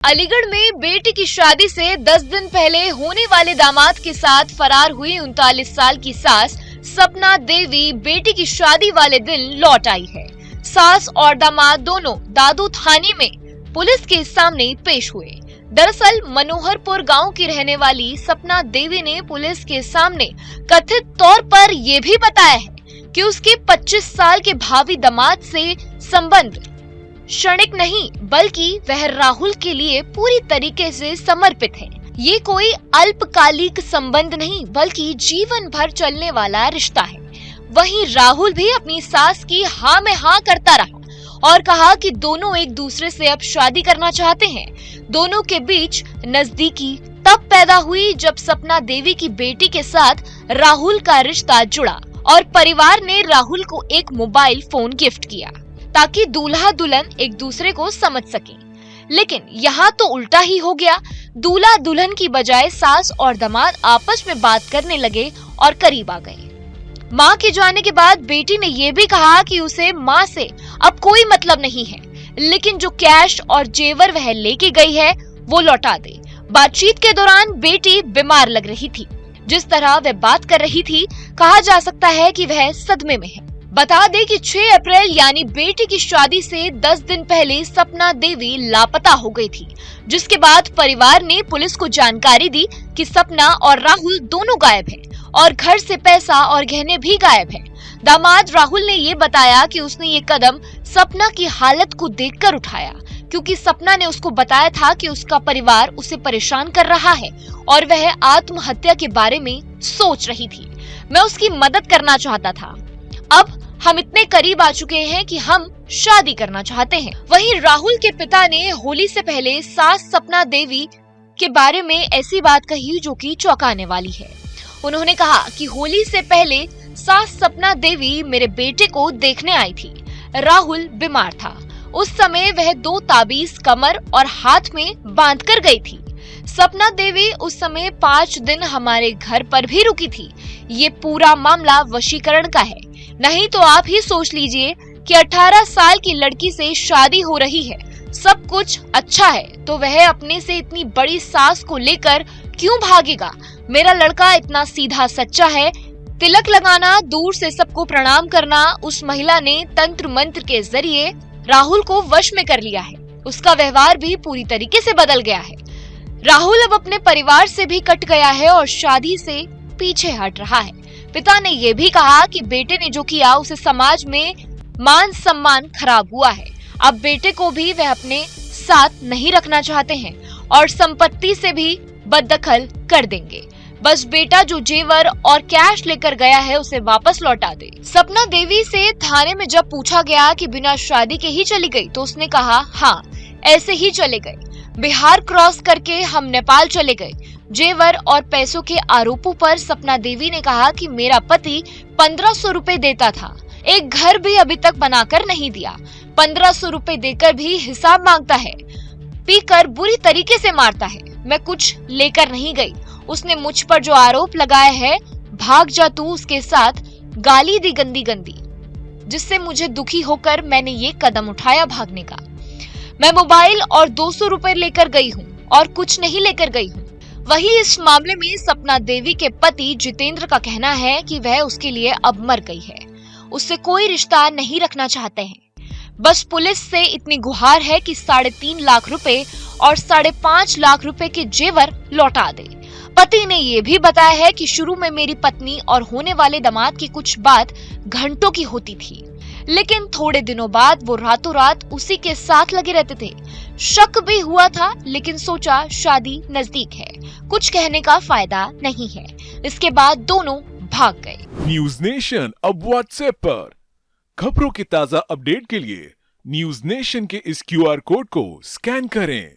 अलीगढ़ में बेटी की शादी से 10 दिन पहले होने वाले दामाद के साथ फरार हुई 39 साल की सास सपना देवी बेटी की शादी वाले दिन लौट आई है। सास और दामाद दोनों दादू थाने में पुलिस के सामने पेश हुए। दरअसल मनोहरपुर गांव की रहने वाली सपना देवी ने पुलिस के सामने कथित तौर पर यह भी बताया है कि उसके 25 साल के भावी दामाद से संबंध क्षणिक नहीं बल्कि वह राहुल के लिए पूरी तरीके से समर्पित है। ये कोई अल्पकालिक संबंध नहीं बल्कि जीवन भर चलने वाला रिश्ता है। वहीं राहुल भी अपनी सास की हाँ में हाँ करता रहा और कहा कि दोनों एक दूसरे से अब शादी करना चाहते हैं। दोनों के बीच नजदीकी तब पैदा हुई जब सपना देवी की बेटी के साथ राहुल का रिश्ता जुड़ा और परिवार ने राहुल को एक मोबाइल फोन गिफ्ट किया ताकि दूल्हा दुल्हन एक दूसरे को समझ सके। लेकिन यहाँ तो उल्टा ही हो गया। दूल्हा दुल्हन की बजाय सास और दामाद आपस में बात करने लगे और करीब आ गए। माँ के जाने के बाद बेटी ने ये भी कहा कि उसे माँ से अब कोई मतलब नहीं है, लेकिन जो कैश और जेवर वह लेके गई है वो लौटा दे। बातचीत के दौरान बेटी बीमार लग रही थी। जिस तरह वह बात कर रही थी कहा जा सकता है कि वह सदमे में है। बता दें कि 6 अप्रैल यानी बेटी की शादी से 10 दिन पहले सपना देवी लापता हो गई थी, जिसके बाद परिवार ने पुलिस को जानकारी दी कि सपना और राहुल दोनों गायब हैं और घर से पैसा और गहने भी गायब हैं। दामाद राहुल ने ये बताया कि उसने ये कदम सपना की हालत को देखकर उठाया, क्योंकि सपना ने उसको बताया था कि उसका परिवार उसे परेशान कर रहा है और वह आत्महत्या के बारे में सोच रही थी। मैं उसकी मदद करना चाहता था। अब हम इतने करीब आ चुके हैं कि हम शादी करना चाहते हैं। वहीं राहुल के पिता ने होली से पहले सास सपना देवी के बारे में ऐसी बात कही जो कि चौंकाने वाली है। उन्होंने कहा कि होली से पहले सास सपना देवी मेरे बेटे को देखने आई थी। राहुल बीमार था। उस समय वह 2 ताबीज कमर और हाथ में बांध कर गई थी। सपना देवी उस समय 5 दिन हमारे घर पर भी रुकी थी। ये पूरा मामला वशीकरण का है। नहीं तो आप ही सोच लीजिए कि 18 साल की लड़की से शादी हो रही है, सब कुछ अच्छा है, तो वह अपने से इतनी बड़ी सास को लेकर क्यों भागेगा। मेरा लड़का इतना सीधा सच्चा है। तिलक लगाना, दूर से सबको प्रणाम करना, उस महिला ने तंत्र मंत्र के जरिए राहुल को वश में कर लिया है। उसका व्यवहार भी पूरी तरीके से बदल गया है। राहुल अब अपने परिवार से भी कट गया है और शादी से पीछे हट रहा है। पिता ने यह भी कहा कि बेटे ने जो किया उसे समाज में मान सम्मान खराब हुआ है। अब बेटे को भी वह अपने साथ नहीं रखना चाहते हैं और संपत्ति से भी बददखल कर देंगे। बस बेटा जो जेवर और कैश लेकर गया है उसे वापस लौटा दे। सपना देवी से थाने में जब पूछा गया कि बिना शादी के ही चली गई तो उसने कहा हाँ, ऐसे ही चले गए। बिहार क्रॉस करके हम नेपाल चले गए। जेवर और पैसों के आरोपों पर सपना देवी ने कहा कि मेरा पति 1500 रुपए देता था, एक घर भी अभी तक बनाकर नहीं दिया। 1500 रुपए देकर भी हिसाब मांगता है, पीकर बुरी तरीके से मारता है। मैं कुछ लेकर नहीं गई। उसने मुझ पर जो आरोप लगाया है, भाग जा तू, उसके साथ गाली दी गंदी गंदी, जिससे मुझे दुखी होकर मैंने ये कदम उठाया भागने का। मैं मोबाइल और 200 रुपए लेकर गई हूँ और कुछ नहीं लेकर गई हूँ। वहीं इस मामले में सपना देवी के पति जितेंद्र का कहना है कि वह उसके लिए अब मर गई है, उससे कोई रिश्ता नहीं रखना चाहते हैं। बस पुलिस से इतनी गुहार है कि 3.5 लाख रुपए और 5.5 लाख रुपए के जेवर लौटा दे। पति ने यह भी बताया है कि शुरू में मेरी पत्नी और होने वाले दामाद की कुछ बात घंटों की होती थी, लेकिन थोड़े दिनों बाद वो रातों रात उसी के साथ लगे रहते थे। शक भी हुआ था, लेकिन सोचा शादी नजदीक है, कुछ कहने का फायदा नहीं है। इसके बाद दोनों भाग गए। न्यूज नेशन अब व्हाट्सएप पर खबरों की ताजा अपडेट के लिए न्यूज नेशन के इस QR कोड को स्कैन करें।